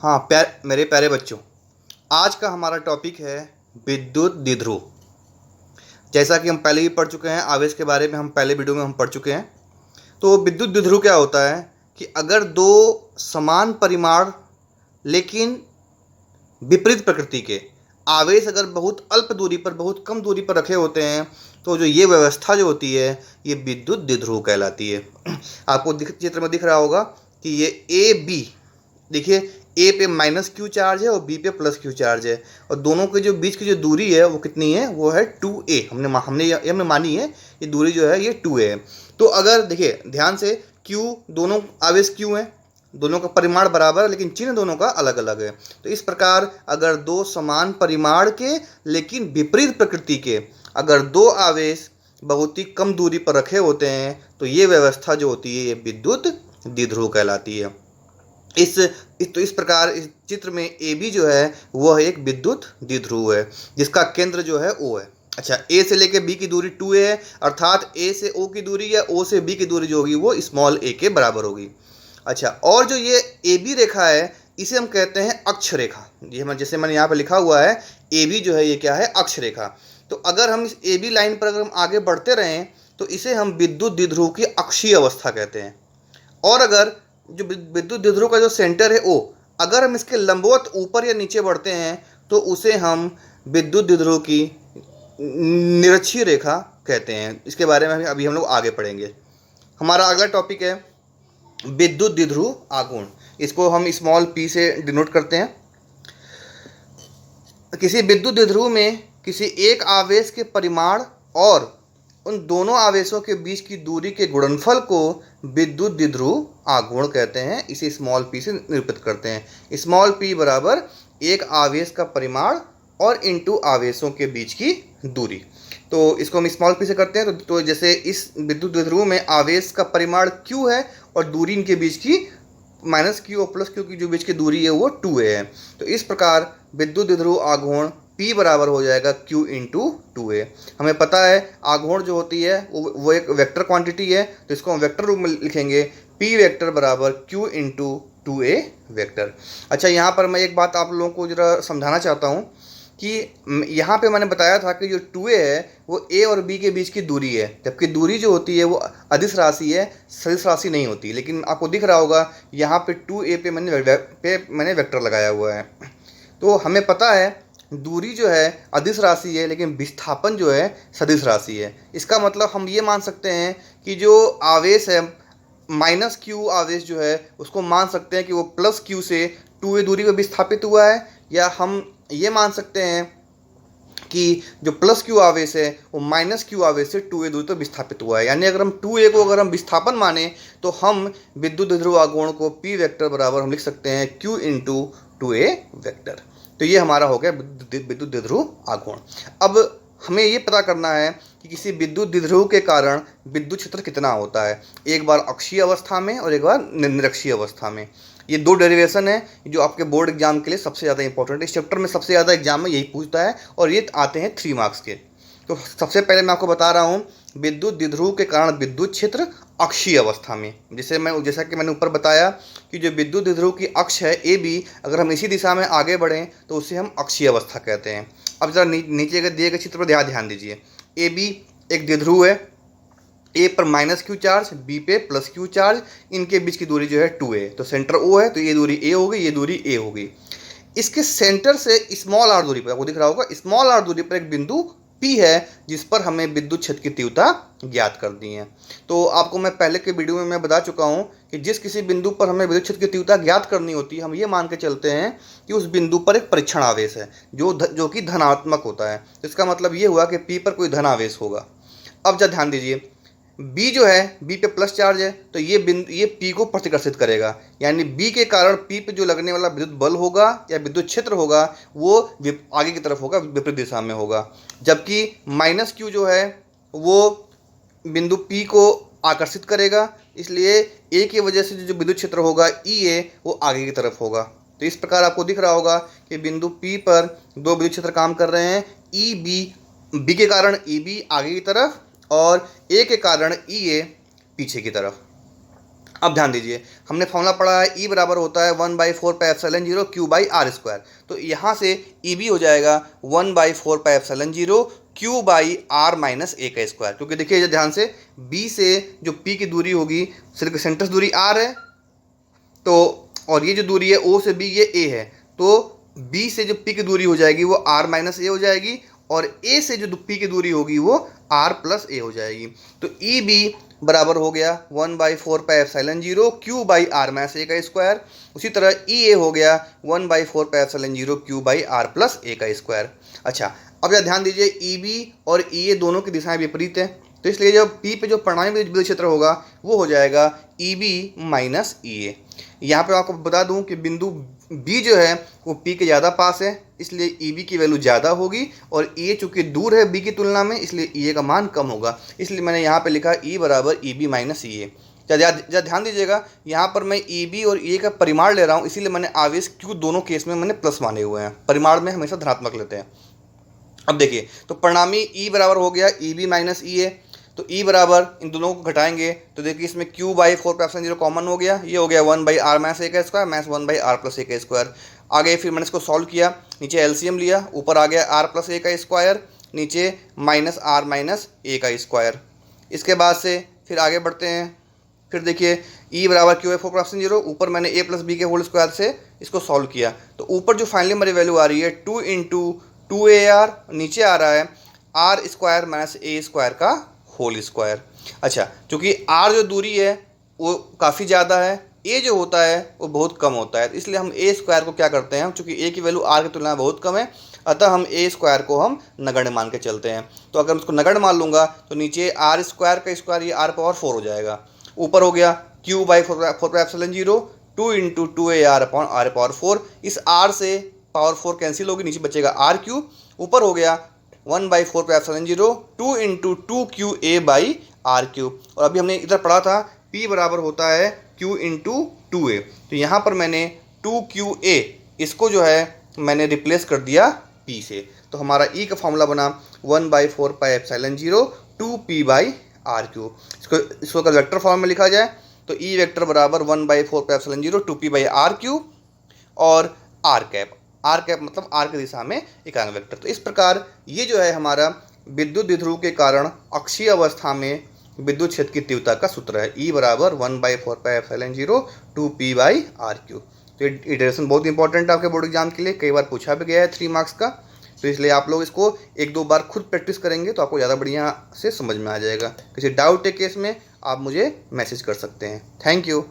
हाँ मेरे प्यारे बच्चों, आज का हमारा टॉपिक है विद्युत द्विध्रुव। जैसा कि हम पहले ही पढ़ चुके हैं, आवेश के बारे में हम पहले वीडियो में हम पढ़ चुके हैं। तो विद्युत द्विध्रुव क्या होता है कि अगर दो समान परिमाण लेकिन विपरीत प्रकृति के आवेश अगर बहुत अल्प दूरी पर, बहुत कम दूरी पर रखे होते हैं, तो जो ये व्यवस्था जो होती है ये विद्युत द्विध्रुव कहलाती है। आपको चित्र में दिख रहा होगा कि ये ए बी, देखिए ए पे माइनस क्यू चार्ज है और बी पे प्लस क्यू चार्ज है, और दोनों के जो बीच की जो दूरी है वो कितनी है, वो है 2a। हमने मानी है ये दूरी जो है ये 2a है। तो अगर देखिए ध्यान से, क्यू दोनों आवेश क्यू है, दोनों का परिमाण बराबर है लेकिन चिन्ह दोनों का अलग अलग है। तो इस प्रकार अगर दो समान परिमाण के लेकिन विपरीत प्रकृति के अगर दो आवेश बहुत ही कम दूरी पर रखे होते हैं तो ये व्यवस्था जो होती है ये विद्युत द्विध्रुव कहलाती है। तो इस प्रकार इस चित्र में ए बी जो है वह एक विद्युत द्विध्रुव है जिसका केंद्र जो है ओ है। अच्छा, ए से लेके बी की दूरी 2a है, अर्थात ए से ओ की दूरी या ओ से बी की दूरी जो होगी वो स्मॉल ए के बराबर होगी। अच्छा, और जो ये ए बी रेखा है इसे हम कहते हैं अक्ष रेखा। ये हम जैसे मैंने यहाँ पे लिखा हुआ है ए बी जो है ये क्या है, अक्ष रेखा। तो अगर हम इस ए बी लाइन पर अगर हम आगे बढ़ते रहें तो इसे हम विद्युत द्विध्रुव की अक्षीय अवस्था कहते हैं। और अगर जो विद्युत द्विध्रुव का जो सेंटर है ओ, अगर हम इसके लंबवत ऊपर या नीचे बढ़ते हैं तो उसे हम विद्युत द्विध्रुव की निरक्षीय रेखा कहते हैं। इसके बारे में अभी हम लोग आगे पढ़ेंगे। हमारा अगला टॉपिक है विद्युत द्विध्रुव आघूर्ण। इसको हम स्मॉल पी से डिनोट करते हैं। किसी विद्युत द्विध्रुव में किसी एक आवेश के परिमाण और उन दोनों आवेशों के बीच की दूरी के गुणनफल को विद्युत द्विध्रुव आघूर्ण कहते हैं। इसे स्मॉल पी से निरूपित करते हैं। स्मॉल पी बराबर एक आवेश का परिमाण और इनटू आवेशों के बीच की दूरी। तो इसको हम स्मॉल पी से करते हैं। तो जैसे इस विद्युत द्विध्रुव में आवेश का परिमाण q है और दूरी इनके बीच की माइनस क्यू और प्लस क्यू की जो बीच की दूरी है वो 2a है। तो इस प्रकार विद्युत द्विध्रुव आघूर्ण P बराबर हो जाएगा Q इंटू 2a। हमें पता है आघूर्ण जो होती है वो एक वेक्टर क्वांटिटी है, तो इसको हम वेक्टर रूप में लिखेंगे P वेक्टर बराबर Q इंटू 2a वेक्टर। अच्छा, यहाँ पर मैं एक बात आप लोगों को जरा समझाना चाहता हूँ कि यहाँ पे मैंने बताया था कि जो 2a है वो a और b के बीच की दूरी है, जबकि दूरी जो होती है वो अदिश राशि है, सदिश राशि नहीं होती। लेकिन आपको दिख रहा होगा यहाँ पे 2a पे मैंने वेक्टर लगाया हुआ है। तो हमें पता है दूरी जो है अदिश राशि है लेकिन विस्थापन जो है सदिश राशि है। इसका मतलब हम ये मान सकते हैं कि जो आवेश है माइनस क्यू आवेश जो है उसको मान सकते हैं कि वो प्लस क्यू से 2a दूरी पर विस्थापित हुआ है, या हम ये मान सकते हैं कि जो प्लस क्यू आवेश है वो माइनस क्यू आवेश से 2a दूरी पर विस्थापित हुआ है। यानी अगर हम 2a को अगर हम विस्थापन माने तो हम विद्युत द्विध्रुव आघूर्ण को P वेक्टर बराबर हम लिख सकते हैं Q इंटू 2a वेक्टर। तो ये हमारा हो गया विद्युत द्विध्रुव आघूर्ण। अब हमें ये पता करना है कि किसी विद्युत द्विध्रुव के कारण विद्युत क्षेत्र कितना होता है, एक बार अक्षीय अवस्था में और एक बार निरक्षीय अवस्था में। ये दो डेरिवेशन है जो आपके बोर्ड एग्जाम के लिए सबसे ज़्यादा इंपॉर्टेंट है। इस चैप्टर में सबसे ज़्यादा एग्जाम में यही पूछता है और ये आते हैं 3 मार्क्स के। तो सबसे पहले मैं आपको बता रहा हूँ विद्युत द्विध्रुव के कारण विद्युत क्षेत्र अक्षीय अवस्था में। जैसा कि मैंने ऊपर बताया कि जो विद्युत द्विध्रुव की अक्ष है ए बी, अगर हम इसी दिशा में आगे बढ़ें तो उसे हम अक्षीय अवस्था कहते हैं। अब जरा नीचे के दिए गए चित्र पर ध्यान दीजिए। ए बी एक द्विध्रुव है, ए पर माइनस क्यू चार्ज, बी पे प्लस क्यू चार्ज, इनके बीच की दूरी जो है 2a। तो सेंटर ओ है तो ये दूरी a होगी, ये दूरी a होगी। इसके सेंटर से स्मॉल आर दूरी पर, आपको दिख रहा होगा स्मॉल आर दूरी पर एक बिंदु P है जिस पर हमें विद्युत क्षेत्र की तीव्रता ज्ञात करनी है। तो आपको मैं पहले के वीडियो में मैं बता चुका हूँ कि जिस किसी बिंदु पर हमें विद्युत क्षेत्र की तीव्रता ज्ञात करनी होती है, हम ये मान के चलते हैं कि उस बिंदु पर एक परीक्षण आवेश है जो कि धनात्मक होता है। इसका मतलब ये हुआ कि P पर कोई धन आवेश होगा। अब जरा ध्यान दीजिए, B जो है B पे प्लस चार्ज है तो ये P को प्रतिकर्षित करेगा, यानी B के कारण P पे जो लगने वाला विद्युत बल होगा या विद्युत क्षेत्र होगा वो आगे की तरफ होगा, विपरीत दिशा में होगा। जबकि माइनस Q जो है वो बिंदु P को आकर्षित करेगा, इसलिए A की वजह से जो विद्युत क्षेत्र होगा EA वो आगे की तरफ होगा। तो इस प्रकार आपको दिख रहा होगा कि बिंदु P पर दो विद्युत क्षेत्र काम कर रहे हैं, B के कारण EB आगे की तरफ और A के कारण EA पीछे की तरफ। अब ध्यान दीजिए, हमने फॉर्मूला पढ़ा है ई बराबर होता है 1/4πε0 Q बाई आर स्क्वायर। तो यहाँ से ई बी हो जाएगा 1/4πε0 Q बाई आर माइनस ए का स्क्वायर। क्योंकि देखिए ध्यान से, बी से जो पी की दूरी होगी, सेंटर से दूरी आर है, तो और ये जो दूरी है ओ से बी, ये ए है, तो बी से जो पी की दूरी हो जाएगी वो आर माइनस ए हो जाएगी, और ए से जो पी की दूरी होगी वो आर प्लस ए हो जाएगी। तो ई बी बराबर हो गया 1/4πε0 Q बाई आर माइनस ए का स्क्वायर। उसी तरह ई ए हो गया 1/4πε0 Q बाई आर प्लस ए का स्क्वायर। अच्छा, अब यह ध्यान दीजिए, ई बी और ई ए दोनों की दिशाएं विपरीत हैं, तो इसलिए जब पी पे जो परिणामी विद्युत क्षेत्र होगा वो हो जाएगा ई बी माइनस ई ए। यहाँ पे आपको बता दूं कि बिंदु बी जो है वो पी के ज़्यादा पास है, इसलिए ई बी की वैल्यू ज़्यादा होगी, और ई ए चूँकि दूर है बी की तुलना में, इसलिए ई ए का मान कम होगा। इसलिए मैंने यहाँ पे लिखा ई बराबर ई बी माइनस ई ए। ध्यान दीजिएगा, यहाँ पर मैं ई बी और ई ए का परिमाण ले रहा हूँ, इसीलिए मैंने आवेश क्यू दोनों केस में मैंने प्लस माने हुए हैं। परिमाण में हमेशा धनात्मक लेते हैं। अब देखिए, तो परिणामी ई बराबर हो गया ई बी माइनस ई ए। तो ई बराबर इन दोनों को घटाएंगे तो देखिए इसमें Q बाई 4πε0 कॉमन हो गया, ये हो गया 1/r माइनस ए का स्क्वायर माइनस 1/r प्लस ए का स्क्वायर। आगे फिर मैंने इसको सॉल्व किया, नीचे एलसीएम लिया, ऊपर आ गया r प्लस ए का स्क्वायर, नीचे माइनस r माइनस ए का स्क्वायर। इसके बाद से फिर आगे बढ़ते हैं। फिर देखिए ई बराबर Q बाई 4πε0, ऊपर मैंने a प्लस बी के होल स्क्वायर से इसको सॉल्व किया, तो ऊपर जो फाइनली हमारी वैल्यू आ रही है 2 × 2ar, नीचे आ रहा है r स्क्वायर माइनस ए स्क्वायर का होल स्क्वायर। अच्छा, क्योंकि आर जो दूरी है वो काफ़ी ज़्यादा है, ए जो होता है वो बहुत कम होता है, इसलिए हम ए स्क्वायर को क्या करते हैं, चूँकि ए की वैल्यू आर की तुलना में बहुत कम है, अतः हम ए स्क्वायर को हम नगण्य मान के चलते हैं। तो अगर मैं इसको नगण्य मान लूँगा तो नीचे आर स्क्वायर का स्क्वायर, ये आर पावर 4 हो जाएगा। ऊपर हो गया Q by 4πε0 2 × 2ar upon r power 4। इस आर से पावर 4 कैंसिल होगी, नीचे बचेगा आर क्यू। ऊपर हो गया 1/4πε0 2 × 2QA बाई आर क्यूब। और अभी हमने इधर पढ़ा था P बराबर होता है Q × 2A, तो यहाँ पर मैंने 2QA इसको जो है मैंने रिप्लेस कर दिया P से, तो हमारा E का फॉर्मूला बना 1/4πε0 2P बाई आर क्यूब। इसको अगर वेक्टर फॉर्म में लिखा जाए तो E वेक्टर बराबर 1/4πε0 2P बाई आर क्यूब और आर कैप मतलब आर की दिशा में एकांक वेक्टर। तो इस प्रकार ये जो है हमारा विद्युत द्विध्रुव के कारण अक्षीय अवस्था में विद्युत क्षेत्र की तीव्रता का सूत्र है, E बराबर 1/4πε0 2P बाई आर क्यूब। तो ये इटरेशन बहुत इंपॉर्टेंट है आपके बोर्ड एग्जाम के लिए, कई बार पूछा भी गया है 3 मार्क्स का, तो इसलिए आप लोग इसको 1-2 बार खुद प्रैक्टिस करेंगे तो आपको ज़्यादा बढ़िया से समझ में आ जाएगा। किसी डाउट के केस में आप मुझे मैसेज कर सकते हैं। Thank you.